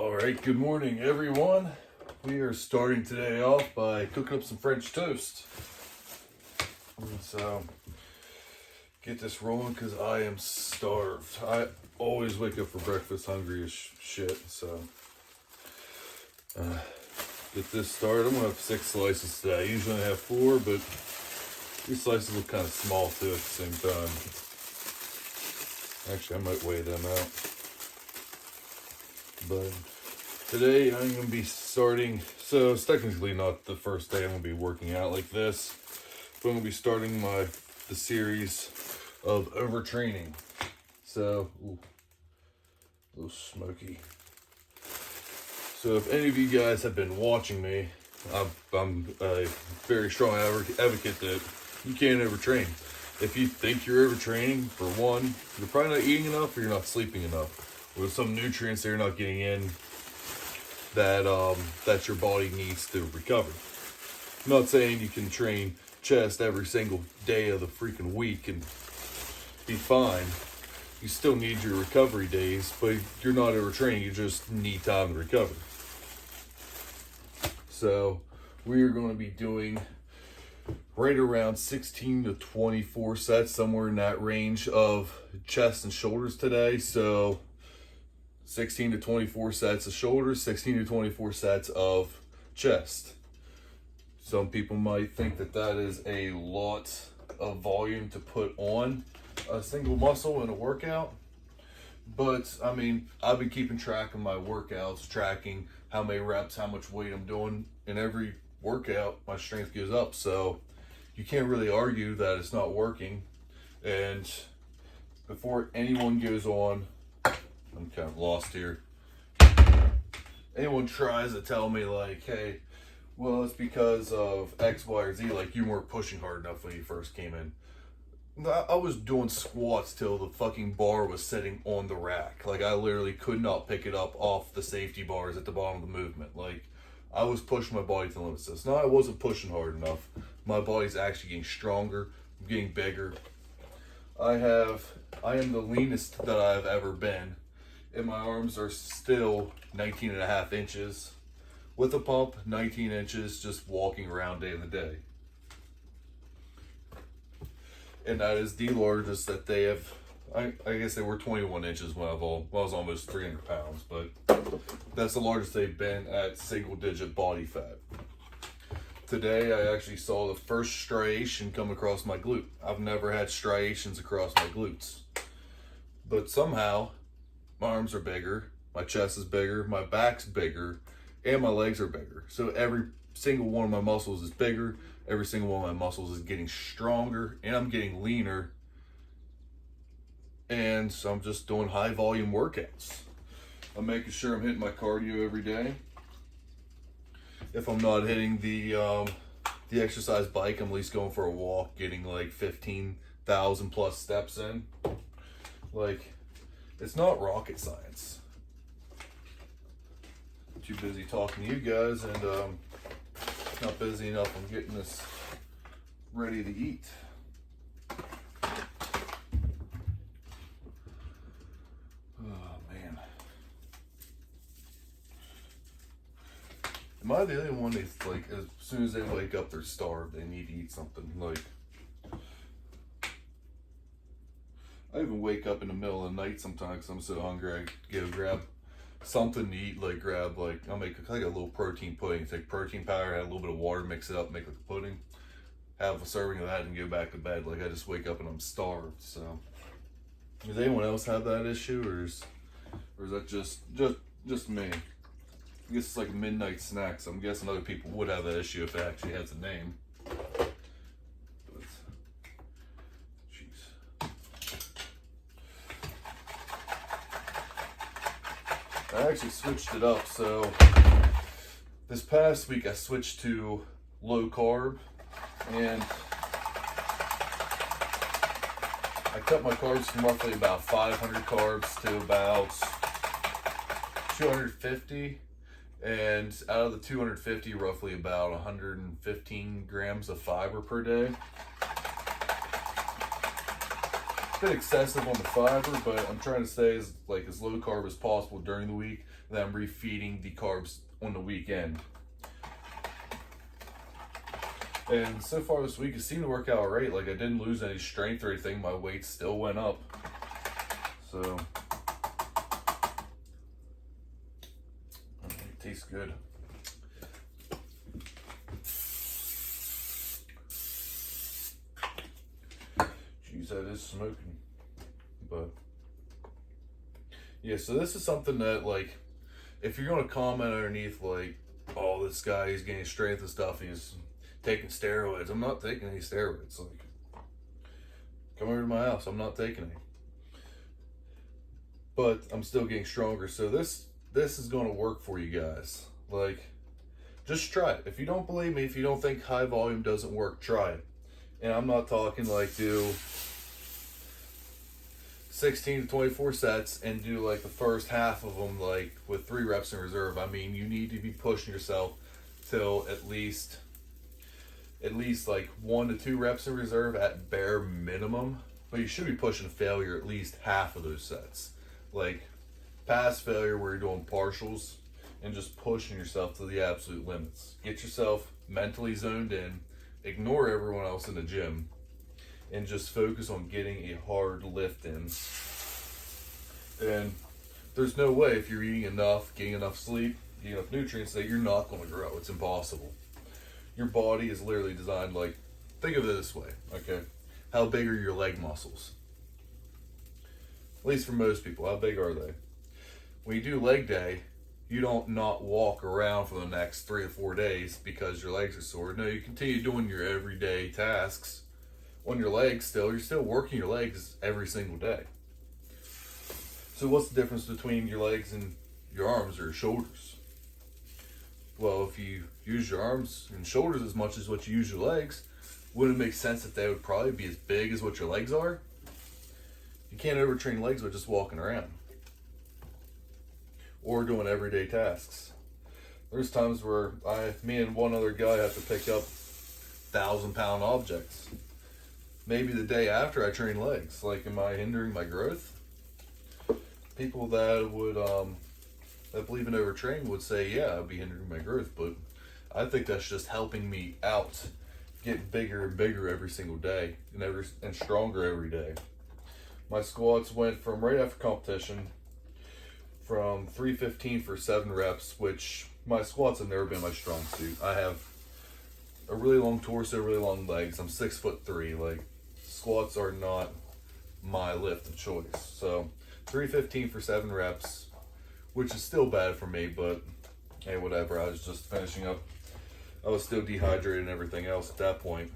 All right, good morning, everyone. We are starting today off by cooking up some French toast. And so, get this rolling because I am starved. I always wake up for breakfast hungry as shit, so get this started. I'm gonna have 6 slices today. I usually have 4, but these slices look kind of small too at the same time. Actually, I might weigh them out. But today I'm going to be starting, so it's technically not the first day I'm going to be working out like this, but I'm going to be starting the series of overtraining. So, ooh, a little smoky. So if any of you guys have been watching me, I'm a very strong advocate that you can't overtrain. If you think you're overtraining, for one, you're probably not eating enough or you're not sleeping enough. With some nutrients that you're not getting in that your body needs to recover. I'm not saying you can train chest every single day of the freaking week and be fine. You still need your recovery days, but you're not overtraining, you just need time to recover. So we are going to be doing right around 16 to 24 sets, somewhere in that range of chest and shoulders today. So 16 to 24 sets of shoulders, 16 to 24 sets of chest. Some people might think that that is a lot of volume to put on a single muscle in a workout. But, I mean, I've been keeping track of my workouts, tracking how many reps, how much weight I'm doing. In every workout, my strength goes up. So you can't really argue that it's not working. And before anyone goes on, I'm kind of lost here. Anyone tries to tell me like, hey, well, it's because of X, Y, or Z, like you weren't pushing hard enough when you first came in. I was doing squats till the fucking bar was sitting on the rack. Like I literally could not pick it up off the safety bars at the bottom of the movement. Like I was pushing my body to the limits. It's not I wasn't pushing hard enough. My body's actually getting stronger, I'm getting bigger. I am the leanest that I've ever been. And my arms are still 19 and a half inches. With a pump, 19 inches, just walking around day in the day. And that is the largest that they have. I guess they were 21 inches when I was almost 300 pounds, but that's the largest they've been at single digit body fat. Today, I actually saw the first striation come across my glute. I've never had striations across my glutes. But somehow, my arms are bigger, my chest is bigger, my back's bigger, and my legs are bigger. So every single one of my muscles is bigger, every single one of my muscles is getting stronger, and I'm getting leaner. And so I'm just doing high volume workouts. I'm making sure I'm hitting my cardio every day. If I'm not hitting the exercise bike, I'm at least going for a walk, getting like 15,000 plus steps in. Like, it's not rocket science. I'm too busy talking to you guys and not busy enough on getting this ready to eat. Oh man. Am I the only one that's like, as soon as they wake up, they're starved, they need to eat something? Like, I even wake up in the middle of the night sometimes because I'm so hungry. I go grab something to eat, I'll make like a little protein pudding. Take protein powder, add a little bit of water, mix it up, make like a pudding. Have a serving of that and go back to bed. Like I just wake up and I'm starved. So, does anyone else have that issue, or is that just me? I guess it's like a midnight snack. So I'm guessing other people would have that issue if it actually has a name. I actually switched it up, so this past week I switched to low carb, and I cut my carbs from roughly about 500 carbs to about 250, and out of the 250, roughly about 115 grams of fiber per day. Bit excessive on the fiber, but I'm trying to stay as low carb as possible during the week, then I'm refeeding the carbs on the weekend. And so far this week, it seemed to work out right. Like, I didn't lose any strength or anything. My weight still went up. So, it tastes good. Jeez, that is smoking. But, yeah, so this is something that, like, if you're going to comment underneath, like, oh, this guy, he's getting strength and stuff, he's taking steroids. I'm not taking any steroids. Like, come over to my house. I'm not taking any. But I'm still getting stronger. So this is going to work for you guys. Like, just try it. If you don't believe me, if you don't think high volume doesn't work, try it. And I'm not talking like do 16 to 24 sets and do like the first half of them like with 3 reps in reserve. I mean, you need to be pushing yourself till at least like 1 to 2 reps in reserve at bare minimum. But you should be pushing failure at least half of those sets. Like past failure where you're doing partials and just pushing yourself to the absolute limits. Get yourself mentally zoned in, ignore everyone else in the gym, and just focus on getting a hard lift in. And there's no way, if you're eating enough, getting enough sleep, getting enough nutrients, that you're not going to grow. It's impossible. Your body is literally designed like, think of it this way, okay? How big are your leg muscles? At least for most people, how big are they? When you do leg day, you don't not walk around for the next 3 to 4 days because your legs are sore. No, you continue doing your everyday tasks on your legs still. You're still working your legs every single day. So what's the difference between your legs and your arms or your shoulders? Well, if you use your arms and shoulders as much as what you use your legs, wouldn't it make sense that they would probably be as big as what your legs are? You can't overtrain legs with just walking around or doing everyday tasks. There's times where me and one other guy have to pick up 1,000-pound objects. Maybe the day after I train legs. Like, am I hindering my growth? People that would that believe in overtraining would say, yeah, I'd be hindering my growth, but I think that's just helping me out, get bigger and bigger every single day, and stronger every day. My squats went from right after competition from 315 for 7 reps, which my squats have never been my strong suit. I have a really long torso, really long legs. I'm 6'3". Like, squats are not my lift of choice. So 315 for 7 reps, which is still bad for me, but hey, whatever. I was just finishing up. I was still dehydrated and everything else at that point.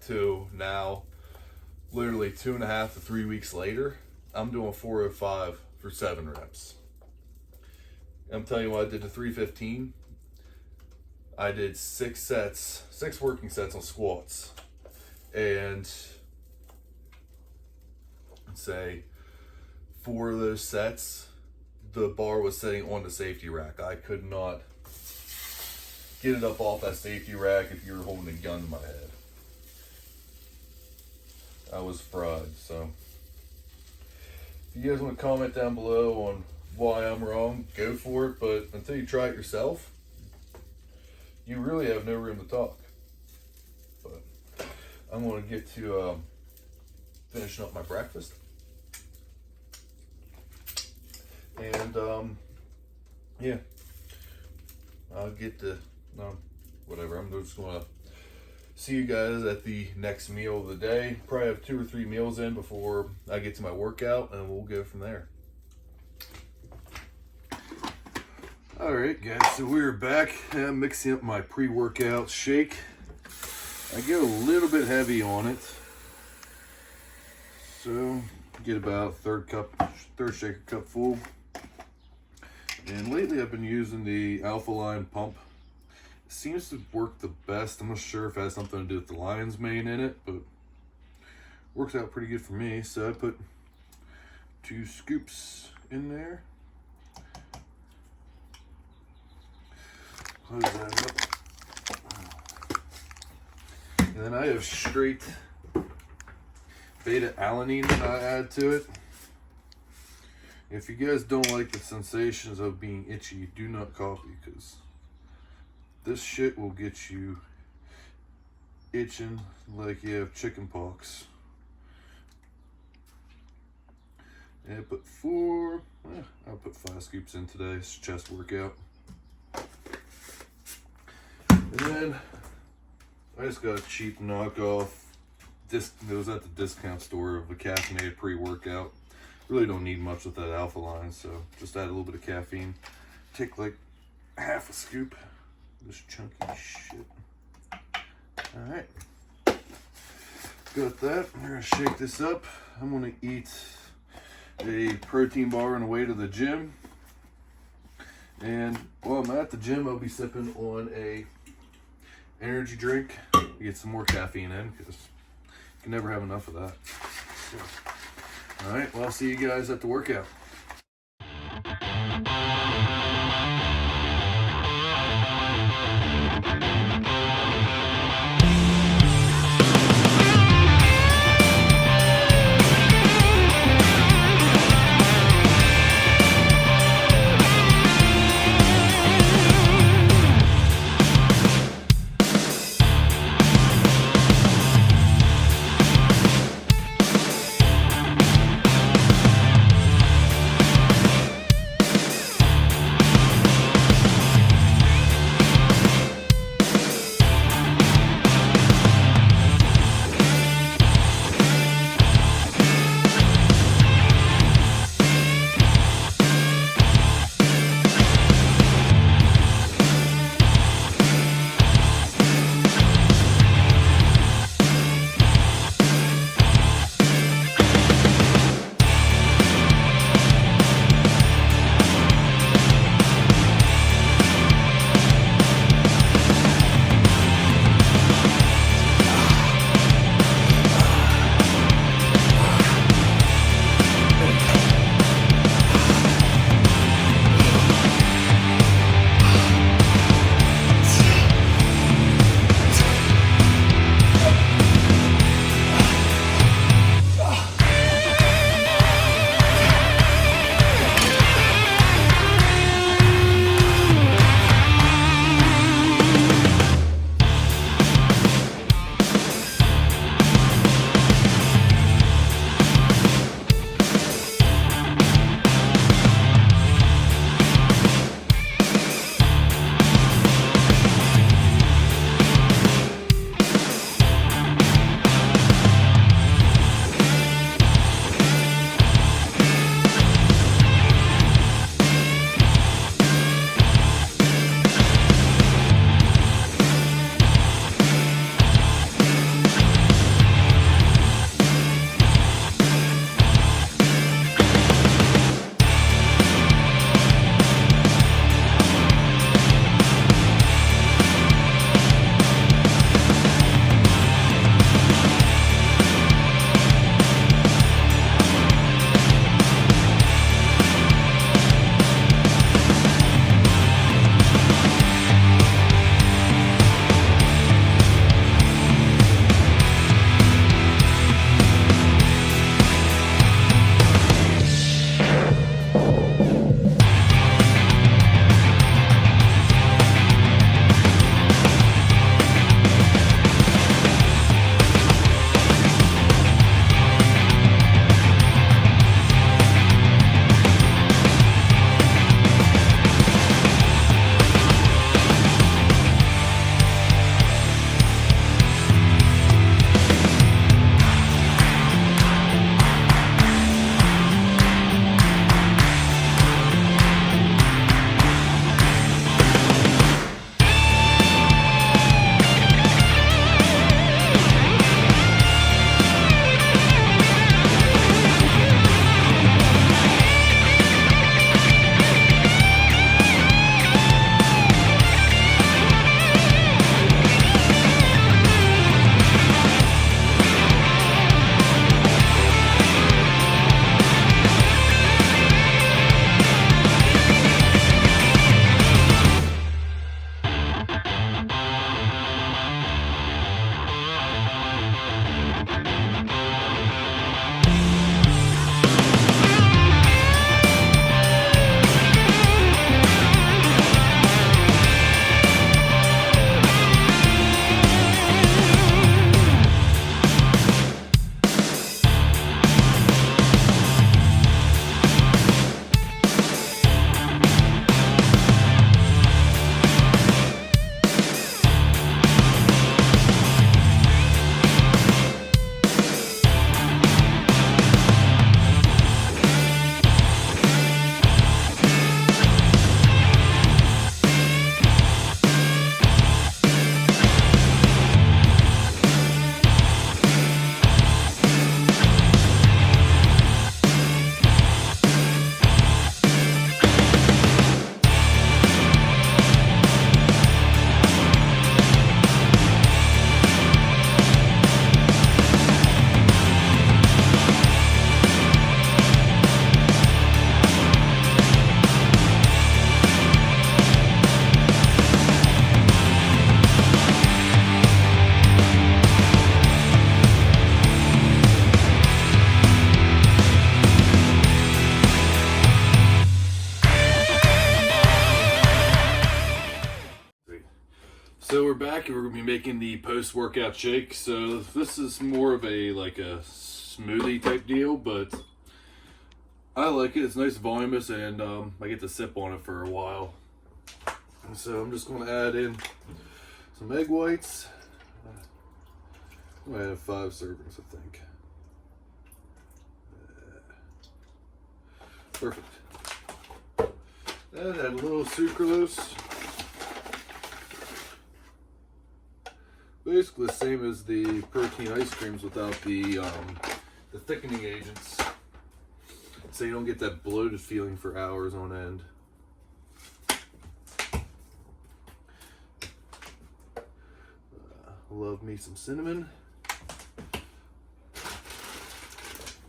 To now, literally 2.5 to 3 weeks later, I'm doing 405 for 7 reps. I'm telling you what I did to 315. I did 6 working sets on squats. And I'd say 4 of those sets, the bar was sitting on the safety rack. I could not get it up off that safety rack if you were holding a gun to my head. I was fried. So if you guys want to comment down below on why I'm wrong, go for it. But until you try it yourself, you really have no room to talk. But I'm going to get to finishing up my breakfast. And yeah, I'll get to whatever. I'm just going to see you guys at the next meal of the day. Probably have 2 or 3 meals in before I get to my workout, and we'll go from there. All right, guys, so we're back. I'm mixing up my pre-workout shake. I get a little bit heavy on it, so get about third shaker cup full. And lately I've been using the Alpha Line pump. It seems to work the best. I'm not sure if it has something to do with the lion's mane in it, but works out pretty good for me. So I put 2 scoops in there. Close that up. And then I have straight beta alanine that I add to it. If you guys don't like the sensations of being itchy, do not coffee, because this shit will get you itching like you have chicken pox. And I'll put 5 scoops in today. It's a chest workout. And then I just got a cheap knockoff. It was at the discount store of a caffeinated pre-workout. Really don't need much with that alpha line, so just add a little bit of caffeine. Take like half a scoop. This chunky shit. Alright. Got that. I'm gonna shake this up. I'm gonna eat a protein bar on the way to the gym. And while I'm at the gym, I'll be sipping on a energy drink to get some more caffeine in, because you can never have enough of that. So, all right, well, I'll see you guys at the workout. So we're back and we're gonna be making the post-workout shake. So this is more of a smoothie type deal, but I like it. It's nice, voluminous, and I get to sip on it for a while. And so I'm just gonna add in some egg whites. I'm gonna have 5 servings, I think. Perfect. And add a little sucralose. Basically the same as the protein ice creams without the thickening agents, so you don't get that bloated feeling for hours on end. Love me some cinnamon.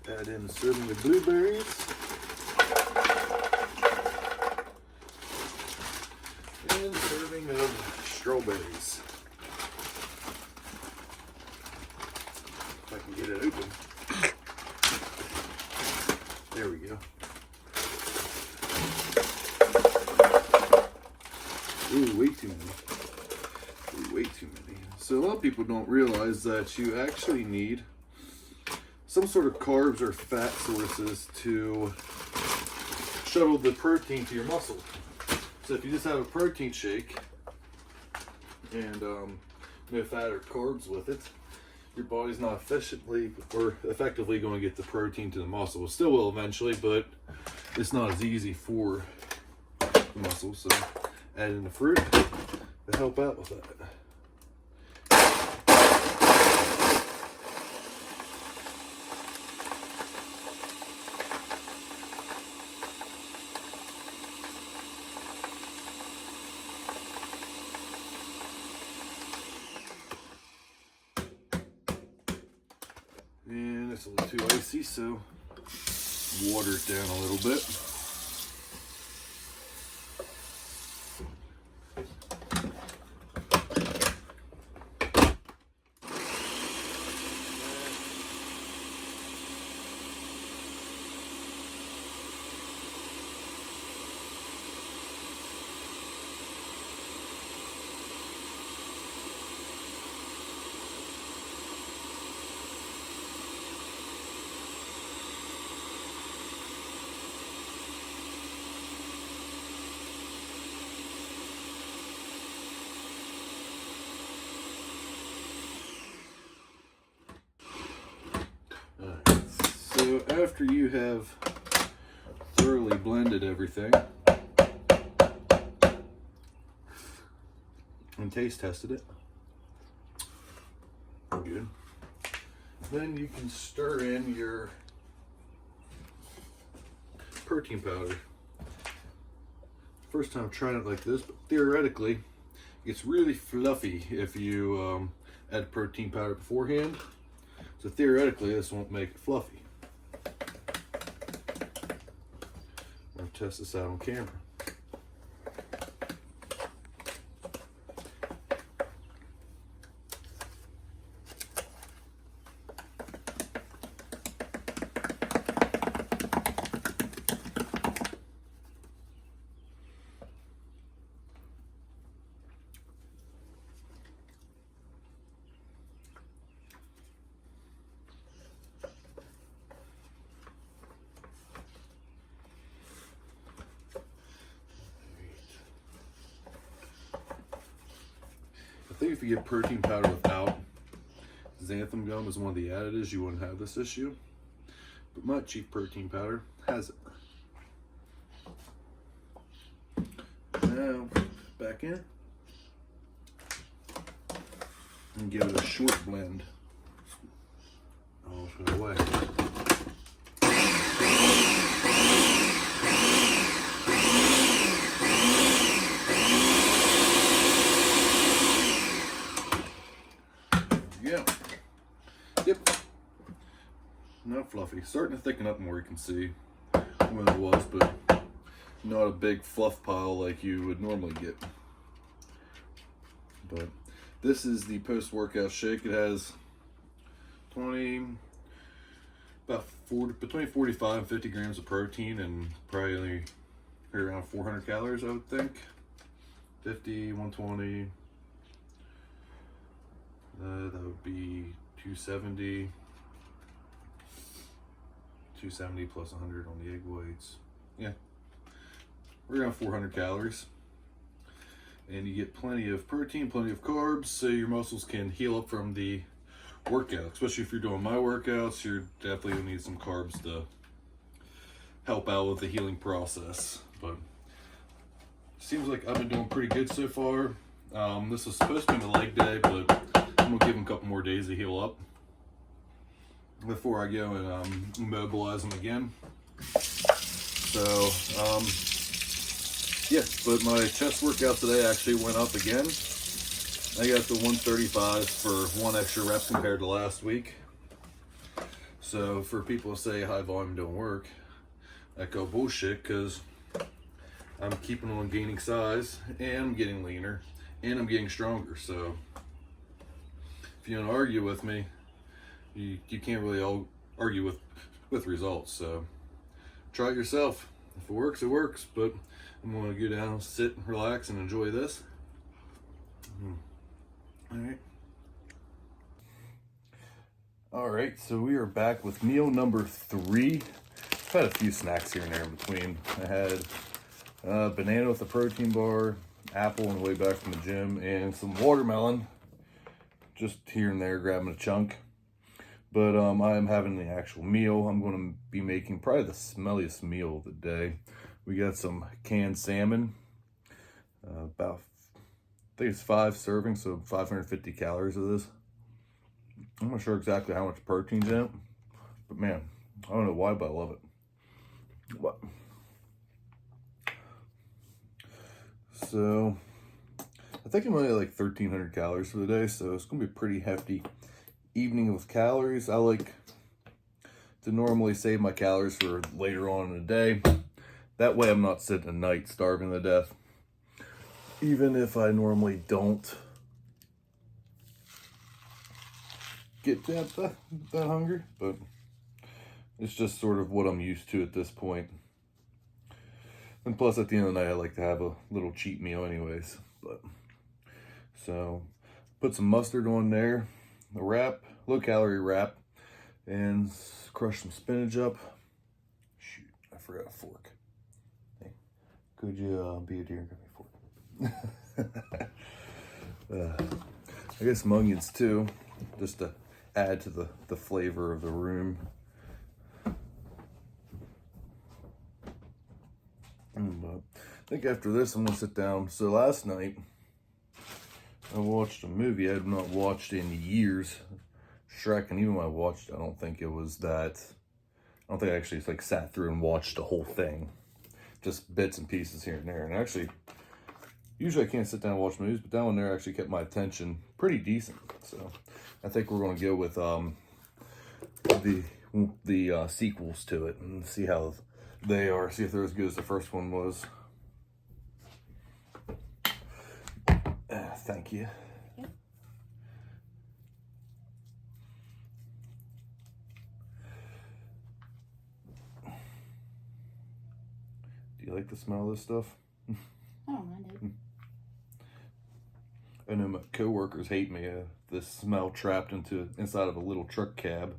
Add in a serving of blueberries. And a serving of strawberries. If I can get it open. There we go. Ooh, way too many. Ooh, way too many. So a lot of people don't realize that you actually need some sort of carbs or fat sources to shuttle the protein to your muscle. So if you just have a protein shake and no fat or carbs with it, your body's not efficiently or effectively going to get the protein to the muscle. It still will eventually, but it's not as easy for the muscle. So add in the fruit to help out with that. And it's a little too icy, so water it down a little bit. So after you have thoroughly blended everything and taste tested it, good, then you can stir in your protein powder. First time trying it like this, but theoretically it's really fluffy if you add protein powder beforehand. So theoretically this won't make it fluffy. I'll test this out on camera. I think if you get protein powder without xanthan gum as one of the additives, you wouldn't have this issue. But my cheap protein powder has it. Now, back in. And give it a short blend. Oh, it's going away. Yeah. Yep. Not fluffy. Starting to thicken up more, you can see when it was, but not a big fluff pile like you would normally get. But this is the post-workout shake. It has between 45 and 50 grams of protein and probably around 400 calories, I would think. 50, 120, That would be 270. 270 plus 100 on the egg whites. Yeah, we're around 400 calories. And you get plenty of protein, plenty of carbs, so your muscles can heal up from the workout. Especially if you're doing my workouts, you're definitely gonna need some carbs to help out with the healing process. But seems like I've been doing pretty good so far. This was supposed to be my leg day, but I'm gonna give them a couple more days to heal up before I go and immobilize them again. So, yeah, but my chest workout today actually went up again. I got the 135 for one extra rep compared to last week. So for people to say high volume don't work, I go bullshit, because I'm keeping on gaining size, and I'm getting leaner, and I'm getting stronger. So if you don't argue with me, you can't really argue with results. So try it yourself. If it works, it works. But I'm going to go down, sit, relax, and enjoy this. All right, so we are back with meal number 3. I've had a few snacks here and there in between. I had banana with a protein bar, apple on the way back from the gym, and some watermelon, just here and there, grabbing a chunk. But I am having the actual meal. I'm going to be making probably the smelliest meal of the day. We got some canned salmon, about, I think it's 5 servings, so 550 calories of this. I'm not sure exactly how much protein's in it, but man, I don't know why, but I love it. What? So, I think I'm only at like 1,300 calories for the day, so it's going to be a pretty hefty evening with calories. I like to normally save my calories for later on in the day. That way I'm not sitting at night starving to death. Even if I normally don't get that hungry, but it's just sort of what I'm used to at this point. And plus, at the end of the night, I like to have a little cheat meal anyways. But so put some mustard on there, a wrap, low calorie wrap, and crush some spinach up. Shoot, I forgot a fork. Hey, could you be a dear and give me a fork? I guess some onions too, just to add to the flavor of the room. But I think after this, I'm gonna sit down. So last night, I watched a movie I had not watched in years, Shrek, and even when I watched, I don't think it was that. I don't think I actually like sat through and watched the whole thing, just bits and pieces here and there. And actually, usually I can't sit down and watch movies, but that one there actually kept my attention pretty decent. So I think we're gonna go with the sequels to it and see how they are. See if they're as good as the first one was. Thank you. Yep. Do you like the smell of this stuff? I don't mind it. I know my coworkers hate me. This smell trapped inside of a little truck cab.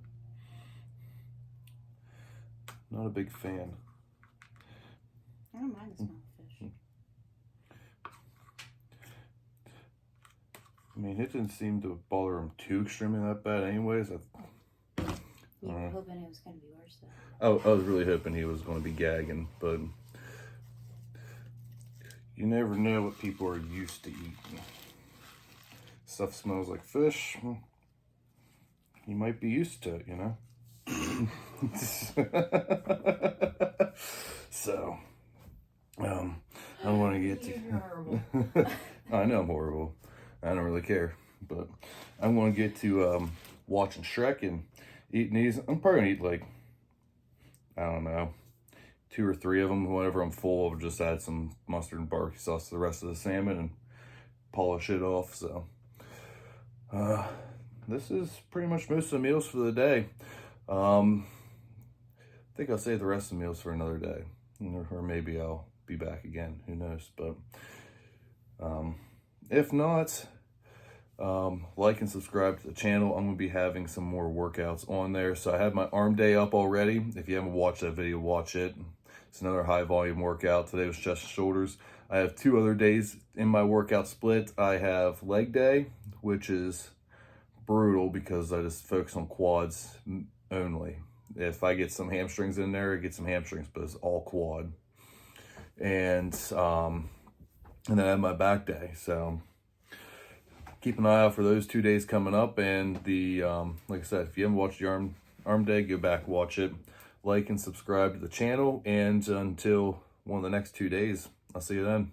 Not a big fan. I don't mind the smell of fish. I mean, it didn't seem to bother him too extremely that bad anyways. You were hoping it was going to be worse though. I was really hoping he was going to be gagging, but you never know what people are used to eating. Stuff smells like fish. Well, you might be used to it, you know? So, I want to get to... You're horrible. I know I'm horrible. I don't really care. But I'm going to get to watching Shrek and eating these. I'm probably going to eat like, I don't know, 2 or 3 of them. Whenever I'm full, I'll just add some mustard and barbecue sauce to the rest of the salmon and polish it off. So, this is pretty much most of the meals for the day. I think I'll save the rest of the meals for another day. Or maybe I'll be back again. Who knows? But if not, Like and subscribe to the channel. I'm going to be having some more workouts on there. So I have my arm day up already. If you haven't watched that video, watch it. It's another high volume workout. Today was chest and shoulders. I have 2 other days in my workout split. I have leg day, which is brutal because I just focus on quads only. If I get some hamstrings in there, I get some hamstrings, but it's all quad. And then I have my back day. So keep an eye out for those 2 days coming up. And the like I said, if you haven't watched the arm day, go back, watch it. Like and subscribe to the channel. And until one of the next 2 days, I'll see you then.